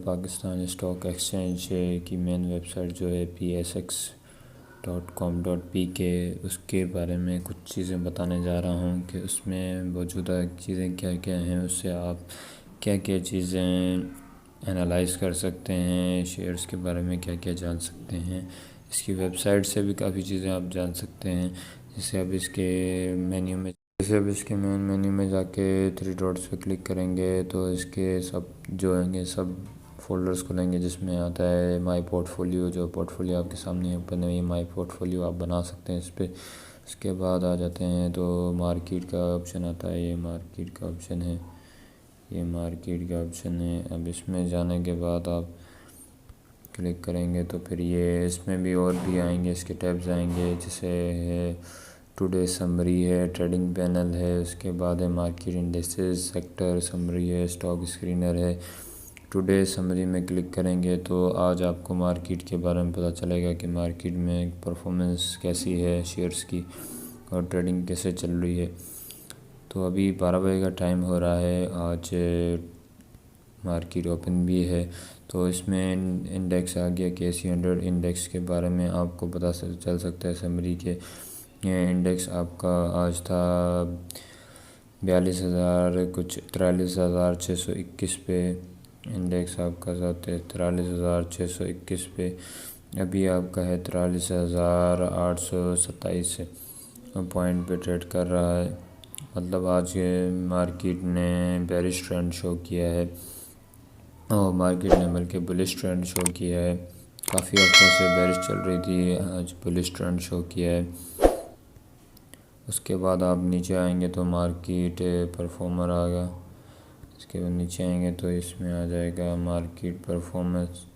Pakistan stock exchange की main website जो है psx.com.pk, उसके बारे में कुछ चीज़ें बताने जा रहा हूँ कि उसमें मौजूदा चीज़ें क्या क्या हैं, उससे आप क्या क्या चीज़ें एनालाइज कर सकते हैं, शेयर्स के बारे में क्या क्या जान सकते हैं। इसकी वेबसाइट से भी काफ़ी चीज़ें आप जान सकते हैं। जैसे अब इसके मेन मेन्यू में जाके थ्री डॉट्स पे क्लिक करेंगे तो इसके सब जो होंगे सब फ़ोल्डर्स खुलेंगे, जिसमें आता है माई पोर्टफोलियो। जो पोर्टफोलियो आपके सामने ओपन है, ये माई पोर्टफोलियो आप बना सकते हैं इस पर। उसके बाद आ जाते हैं तो मार्केट का ऑप्शन आता है, ये मार्केट का ऑप्शन है, ये मार्केट का ऑप्शन है। अब इसमें जाने के बाद आप क्लिक करेंगे तो फिर ये इसमें भी और भी आएंगे, इसके टैब्स आएंगे, जैसे है टुडे समरी है, ट्रेडिंग पैनल है, उसके बाद है मार्केट इंडेक्सेस, सेक्टर समरी है, स्टॉक स्क्रीनर है। टुडे समरी में क्लिक करेंगे तो आज आपको मार्केट के बारे में पता चलेगा कि मार्केट में परफॉर्मेंस कैसी है शेयर्स की और ट्रेडिंग कैसे चल रही है। तो अभी 12 बजे का टाइम हो रहा है, आज मार्केट ओपन भी है। तो इसमें इंडेक्स आ गया KC100 इंडेक्स के बारे में आपको पता चल सकता है समरी के। ये इंडेक्स आपका आज था 42,000 कुछ 43,621 पे। इंडेक्स आपका साथ है 43,621 पे। अभी आपका है 43,827 पॉइंट पे ट्रेड कर रहा है। मतलब आज के मार्केट ने बेरिश ट्रेंड शो किया है और मार्केट ने बल्कि बुलिश ट्रेंड शो किया है। काफ़ी हफ्तों से बेरिश चल रही थी, आज बुलिश ट्रेंड शो किया है। उसके बाद आप नीचे आएंगे तो मार्केट परफॉर्मर आएगा। इसके बाद नीचे आएंगे तो इसमें आ जाएगा मार्केट परफॉर्मेंस।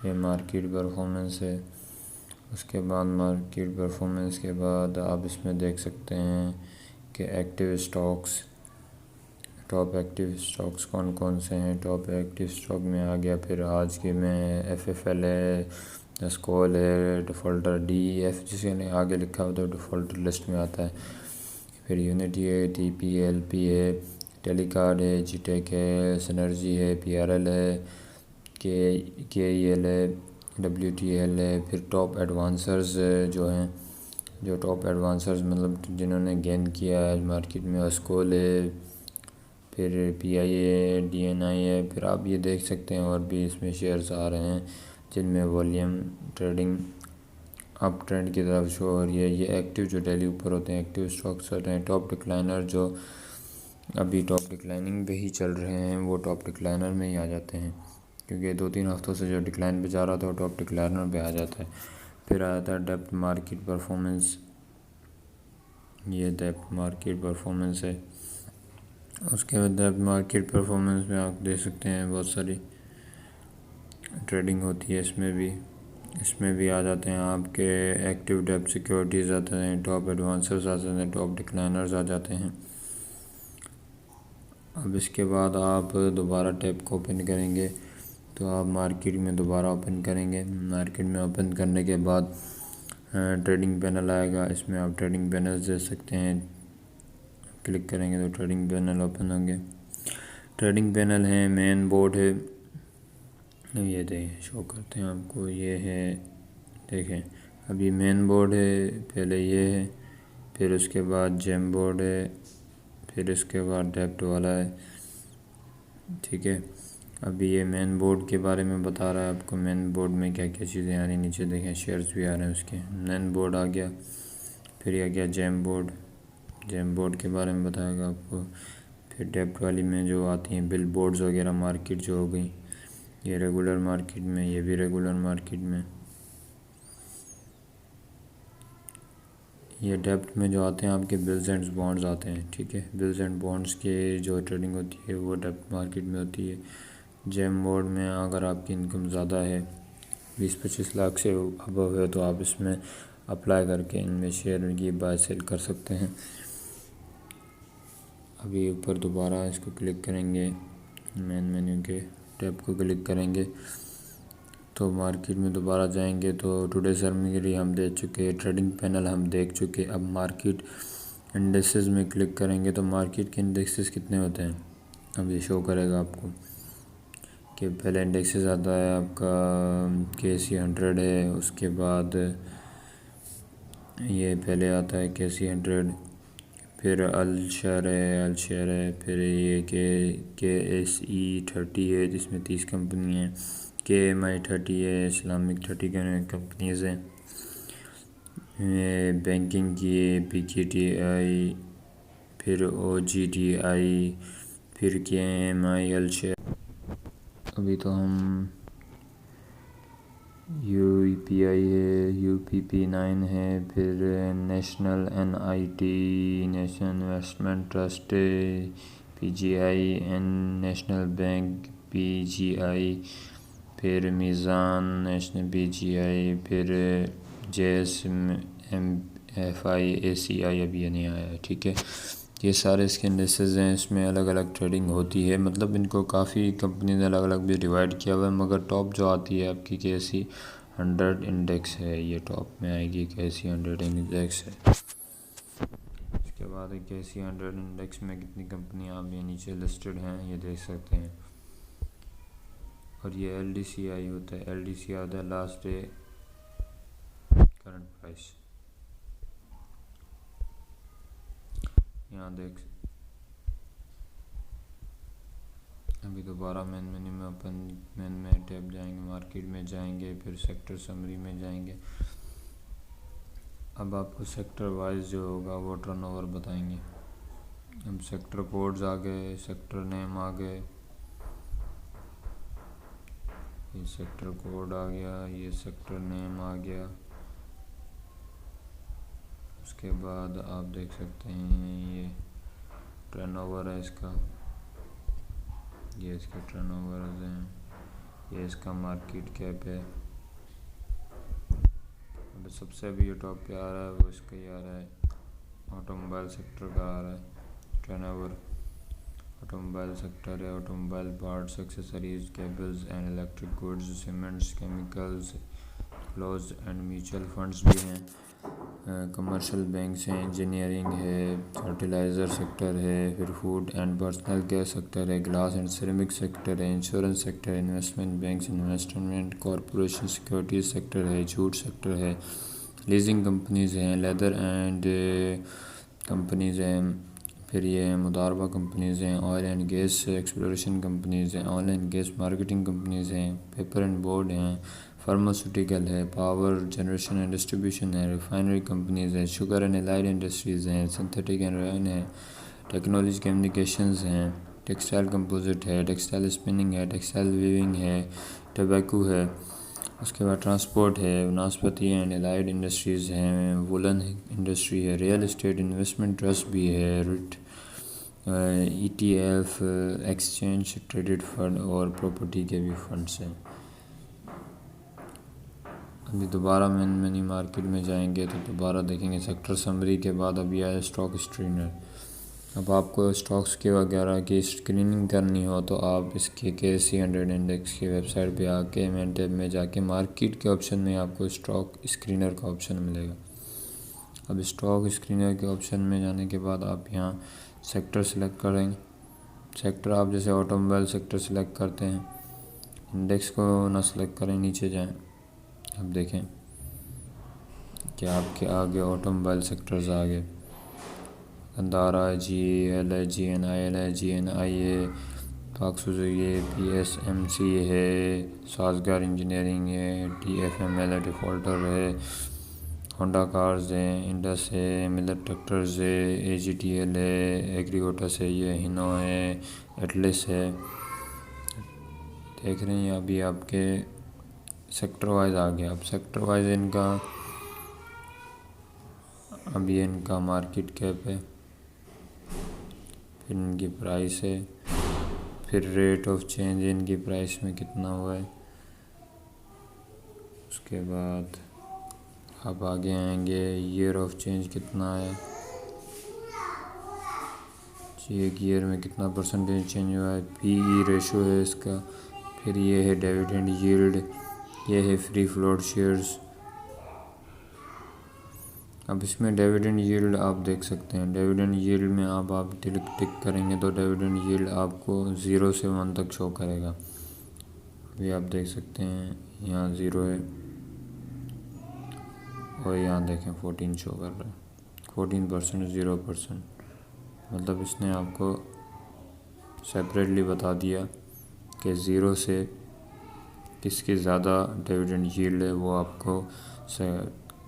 ये मार्केट परफॉर्मेंस है। उसके बाद मार्केट परफॉर्मेंस के बाद आप इसमें देख सकते हैं कि active stocks, top active stocks कौन कौन से हैं। टॉप एक्टिव स्टॉक में आ गया फिर आज के में FFL है, स्कॉल है, डिफ़ॉल्टर DEF जिसके आगे लिखा होता है डिफ़ॉल्टर लिस्ट में आता है। फिर यूनिटी है, TPLP है, टेलीकार्ड है, जीटेक है, सिनर्जी है, PRL है, KEL है, WTL है। फिर टॉप एडवांसर्स जो हैं, जो टॉप एडवांसर्स मतलब जिन्होंने गेन किया है मार्केट में, स्कॉल है, फिर PI है, DNI है। फिर आप ये देख सकते हैं और भी इसमें शेयर्स आ रहे हैं जिनमें वॉल्यूम ट्रेडिंग अप ट्रेंड की तरफ शो हो रही है। ये एक्टिव जो डेली ऊपर होते हैं एक्टिव स्टॉक्स होते हैं। टॉप डिक्लाइनर जो अभी टॉप डिक्लाइनिंग पे ही चल रहे हैं वो टॉप डिक्लाइनर में ही आ जाते हैं, क्योंकि 2-3 हफ्तों से जो डिक्लाइन पे जा रहा था वो टॉप डिक्लाइनर पे आ जाता है। फिर आ जाता है डेप्थ मार्केट परफॉर्मेंस, ये डेप्थ मार्केट परफॉर्मेंस है। उसके बाद डेप्थ मार्केट परफॉर्मेंस में आप देख सकते हैं बहुत सारी ट्रेडिंग होती है। इसमें भी आ जाते हैं आपके एक्टिव डेप्थ सिक्योरिटीज़ आते हैं, टॉप एडवांसर्स आ जाते हैं, टॉप डिक्लाइनर्स आ जाते हैं। अब इसके बाद आप दोबारा टैब को ओपन करेंगे तो आप मार्केट में दोबारा ओपन करेंगे। मार्केट में ओपन करने के बाद ट्रेडिंग पैनल आएगा, इसमें आप ट्रेडिंग पैनल देख सकते हैं। क्लिक करेंगे तो ट्रेडिंग पैनल ओपन होंगे। ट्रेडिंग पैनल है, मेन बोर्ड है, ये देखें शो करते हैं आपको, ये है देखें। अभी मेन बोर्ड है, पहले ये है, फिर उसके बाद जेम बोर्ड है, फिर इसके बाद डेप्ट वाला है, ठीक है। अभी ये मेन बोर्ड के बारे में बता रहा है आपको, मेन बोर्ड में क्या क्या चीज़ें आ रही हैं। नीचे देखें शेयर्स भी आ रहे हैं उसके। मेन बोर्ड आ गया, फिर ये आ गया जेम बोर्ड, जेम बोर्ड के बारे में बताएगा आपको। फिर डेप्ट वाली में जो आती हैं बिल बोर्ड्स वगैरह मार्केट जो हो गई, ये रेगुलर मार्केट में, ये भी रेगुलर मार्केट में। ये डेप्ट में जो आते हैं आपके बिल्स एंड बॉन्ड्स आते हैं, ठीक है। बिल्स एंड बॉन्ड्स के जो ट्रेडिंग होती है वो डेप्ट मार्केट में होती है। जेम बोर्ड में अगर आपकी इनकम ज़्यादा है, 20-25 लाख से अबव है, तो आप इसमें अप्लाई करके इनमें शेयर की बाय सेल कर सकते हैं। अभी ऊपर दोबारा इसको क्लिक करेंगे मेन मेन्यू के टैब को क्लिक करेंगे तो मार्केट में दोबारा जाएंगे तो टुडे सर्मिगरी हम देख चुके, ट्रेडिंग पैनल हम देख चुके। अब मार्केट इंडेक्सेस में क्लिक करेंगे तो मार्केट के इंडेक्सेस कितने होते हैं अब ये शो करेगा आपको कि पहले इंडेक्सेस आता है आपका KC 100 है, उसके बाद ये पहले आता है KC 100, फिर अल-शर है, फिर ये KSE 30 है जिसमें 30 कंपनी हैं, KMI 30 है, इस्लामिक 30 कंपनीज़ हैं, बैंकिंग की PKTI, फिर OGTI, फिर KMI अल-शर। अभी तो हम UPI है, UPP9 है, फिर national NIT national investment trust, PGI national bank PGI, फिर मीज़ान नेशनल PGI, फिर JSMFI ACI अभी ये नहीं आया है, ठीक है। ये सारे इसके इंडेक्सेस हैं, इसमें अलग अलग ट्रेडिंग होती है, मतलब इनको काफ़ी कंपनी ने अलग अलग भी डिवाइड किया हुआ है, मगर टॉप जो आती है आपकी KC 100 इंडेक्स है, ये टॉप में आएगी KC 100 इंडेक्स है। इसके बाद KC 100 इंडेक्स में कितनी कंपनियाँ आप ये नीचे लिस्टेड हैं ये देख सकते हैं। और ये LDCI होता है, LDCI होता है लास्ट डे करंट प्राइस, यहाँ देख। अभी दोबारा मेन मेन्यू में अपन मेन में टैब जाएंगे, मार्केट में जाएंगे, फिर सेक्टर समरी में जाएंगे। अब आपको सेक्टर वाइज जो होगा वो टर्नओवर बताएंगे। अब सेक्टर कोड्स आ गए, सेक्टर नेम आ गए, ये सेक्टर कोड आ गया, ये सेक्टर नेम आ गया। उसके बाद आप देख सकते हैं ये टर्नओवर है इसका, ये इसके टर्नओवर्स हैं, ये इसका मार्केट कैप है। अब सबसे अभी ये टॉप पे आ रहा है वो इसका ही आ रहा है, ऑटोमोबाइल सेक्टर का आ रहा है टर्नओवर। ऑटोमोबाइल सेक्टर है, automobile parts, accessories, cables and electric goods, cements, chemicals, close and mutual funds भी हैं, कमर्शियल बैंक्स हैं, इंजीनियरिंग है, फर्टिलाइज़र सेक्टर है, फिर food and personal care sector है, ग्लास एंड सिरेमिक सेक्टर है, इंश्योरेंस सेक्टर है, investment banks, investment corporation, securities sector है, जूट सेक्टर है, लीजिंग कंपनीज़ हैं, लेदर एंड कंपनीज़ हैं, फिर ये मुदारबा कंपनीज़ हैं, oil and gas exploration companies हैं, oil and gas marketing companies हैं, पेपर एंड बोर्ड हैं, फार्मास्यूटिकल है, पावर जनरेशन एंड डिस्ट्रीब्यूशन है, रिफाइनरी कंपनीज़ हैं, शुगर एंड एलाइड इंडस्ट्रीज़ हैं, सिंथेटिक एंड रेन है, टेक्नोलॉजी कम्युनिकेशंस हैं, टेक्सटाइल कंपोजिट है, टेक्सटाइल स्पिनिंग है, टेक्सटाइल वीविंग है, टबैको है। उसके बाद ट्रांसपोर्ट है, वनस्पति एंड एलाइड इंडस्ट्रीज़ हैं, वुलन इंडस्ट्री है, रियल एस्टेट इन्वेस्टमेंट ट्रस्ट भी है, writ ETF exchange traded fund और प्रॉपर्टी के भी फंड्स हैं। अभी दोबारा मेन्यू मार्केट में जाएंगे तो दोबारा देखेंगे सेक्टर समरी के बाद अभी आया स्टॉक स्क्रीनर। अब आपको स्टॉक्स के वगैरह की स्क्रीनिंग करनी हो तो आप इसके KC 100 इंडेक्स की वेबसाइट पे आके मेन टैब में जाके मार्केट के ऑप्शन में आपको स्टॉक स्क्रीनर का ऑप्शन मिलेगा। अब स्टॉक स्क्रीनर के ऑप्शन में जाने के बाद आप यहाँ सेक्टर सेलेक्ट करेंगे। सेक्टर आप जैसे ऑटोमोबाइल सेक्टर सेलेक्ट करते हैं, इंडेक्स को ना सेलेक्ट करें, नीचे जाएं। अब देखें कि आपके आगे ऑटोमोबाइल सेक्टर्स आ गए, अंदारा है, GAL है, GNIL है, GNI है, पाक सुजुकी है, PSMC है, साजगार इंजीनियरिंग है, DFML है, डिफ़ॉल्टर है, होंडा कार्स है, इंडस है, मिलर ट्रैक्टर्स है, AGTL है, एग्रीगोटस है, ये हिनो है, एटलस है। देख रहे हैं अभी आपके सेक्टर वाइज आ गया। अब सेक्टर वाइज इनका अभी इनका मार्केट कैप है, फिर इनकी प्राइस है, फिर रेट ऑफ चेंज इनकी प्राइस में कितना हुआ है। उसके बाद आप आगे आएंगे, ईयर ऑफ चेंज कितना है, एक ईयर में कितना परसेंटेज चेंज हुआ है, PE रेशो है इसका, फिर ये है डिविडेंड यील्ड, ये है फ्री फ्लोट शेयर्स। अब इसमें डिविडेंड यील्ड आप देख सकते हैं। डिविडेंड यील्ड में आप टिक करेंगे तो डिविडेंड यील्ड आपको 0 से 1 तक शो करेगा। अभी आप देख सकते हैं यहाँ 0 है और यहाँ देखें 14 शो कर रहा है। 14%, 0%, मतलब इसने आपको सेपरेटली बता दिया कि 0 से किसकी ज़्यादा डिविडेंड यील्ड है। वो आपको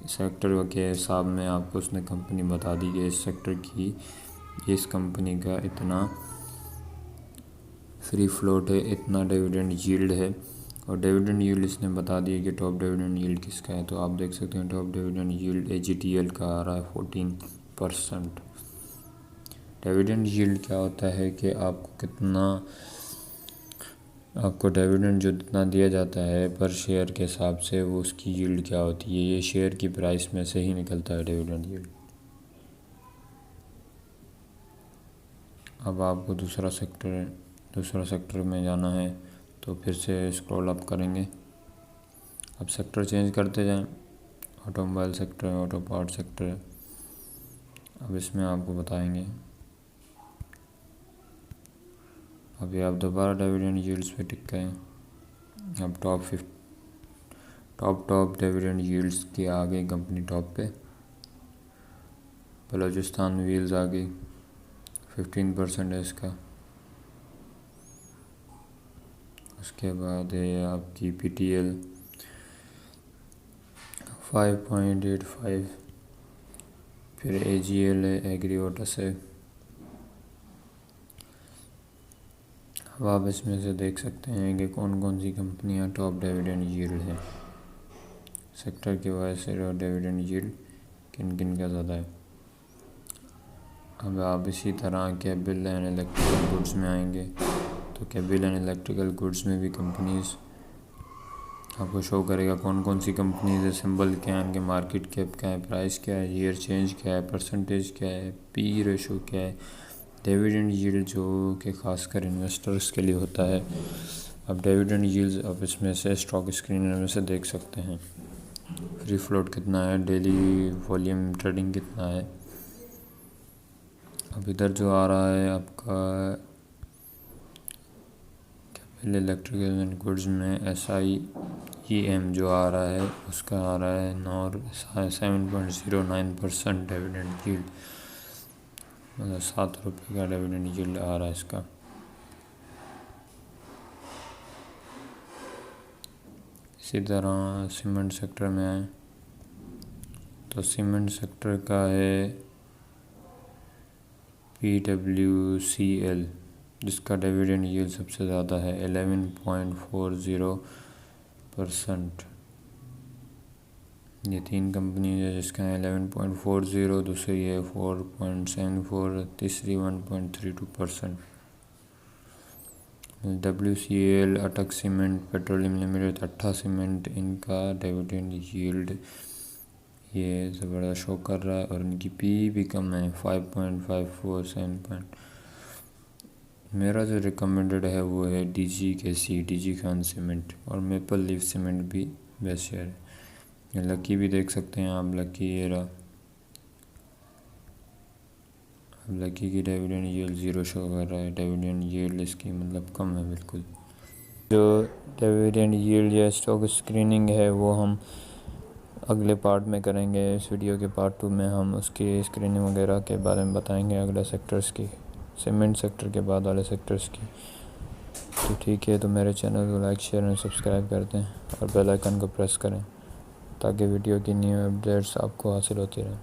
सेक्टर के हिसाब में आपको उसने कंपनी बता दी कि इस सेक्टर की, इस कंपनी का इतना फ्री फ्लोट है, इतना डिविडेंड यील्ड है। और डिविडेंड यील्ड इसने बता दी कि टॉप डिविडेंड यील्ड किसका है। तो आप देख सकते हैं टॉप डिविडेंड यील्ड AGTL का आ रहा है 14%। डिविडेंड यील्ड क्या होता है कि आपको डिविडेंड जो जितना दिया जाता है पर शेयर के हिसाब से वो उसकी यील्ड क्या होती है। ये शेयर की प्राइस में से ही निकलता है डिविडेंड यील्ड। अब आपको दूसरा सेक्टर में जाना है तो फिर से स्क्रॉल अप करेंगे। अब सेक्टर चेंज करते जाएं। ऑटोमोबाइल सेक्टर है, ऑटो पार्ट सेक्टर है। अब इसमें आपको बताएंगे। अभी आप दोबारा डिविडेंड यील्ड्स पे टिक करें। अब टॉप डिविडेंड यील्ड्स के आगे कंपनी टॉप पे बलूचिस्तान व्हील्स आ गई, 15% है इसका। उसके बाद है आपकी PTL 5.85, फिर AGL है, एग्रीवोटस है। अब आप इसमें से देख सकते हैं कि कौन कौन सी कंपनियां टॉप डिविडेंड यील्ड है। सेक्टर की वजह से डिविडेंड यील्ड किन किन का ज़्यादा है। अब आप इसी तरह केबल एंड इलेक्ट्रिकल गुड्स में आएंगे तो केबल एंड इलेक्ट्रिकल गुड्स में भी कंपनीज आपको शो करेगा कौन कौन सी कंपनीज है, सिंबल क्या है, उनके मार्केट कैप क्या है, प्राइस क्या है, ईयर चेंज क्या है, परसेंटेज क्या है, PE रेशो क्या है। डिविडेंड यील्ड जो कि खासकर इन्वेस्टर्स के लिए होता है। अब डिविडेंड यील्ड आप इसमें से स्टॉक स्क्रीनर में से देख सकते हैं। फ्री फ्लोट कितना है, डेली वॉल्यूम ट्रेडिंग कितना है। अब इधर जो आ रहा है आपका कैपिटल इलेक्ट्रिकल एंड गुड्स में SIEM जो आ रहा है उसका आ रहा है 7.09% डिविडेंड यील्ड, मतलब 7 रुपये का डिविडेंड यील्ड आ रहा है इसका। इसी तरह सीमेंट सेक्टर में आए तो सीमेंट सेक्टर का है PWCL जिसका डिविडेंड यील्ड सबसे ज़्यादा है 11.40%। ये 3 कंपनी है जिसका है 11.40, दूसरी है 4.74, तीसरी 1.32%। WCL अटक सीमेंट पेट्रोलियम लिमिटेड, अट्ठा सीमेंट, इनका डिविडेंड यील्ड ये ज़बरदस्त शो कर रहा है और इनकी PE भी कम है 5.54, 7. मेरा जो रिकमेंडेड है वो है DG खान सीमेंट और मेपल लीफ सीमेंट भी बेस्ट शेयर है। ये लकी भी देख सकते हैं आप, लकी ये रहा। अब लकी की डिविडेंड यील्ड 0 शो कर रहा है। डिविडेंड यील्ड इसकी मतलब कम है बिल्कुल। जो डिविडेंड यील्ड या स्टॉक स्क्रीनिंग है वो हम अगले पार्ट में करेंगे। इस वीडियो के पार्ट 2 में हम उसकी स्क्रीनिंग वगैरह के बारे में बताएंगे, अगले सेक्टर्स की, सीमेंट सेक्टर के बाद वाले सेक्टर्स की। तो ठीक है, तो मेरे चैनल को लाइक, शेयर और सब्सक्राइब कर दें और बेल आइकन को प्रेस करें ताकि वीडियो की न्यू अपडेट्स आपको हासिल होती रहें।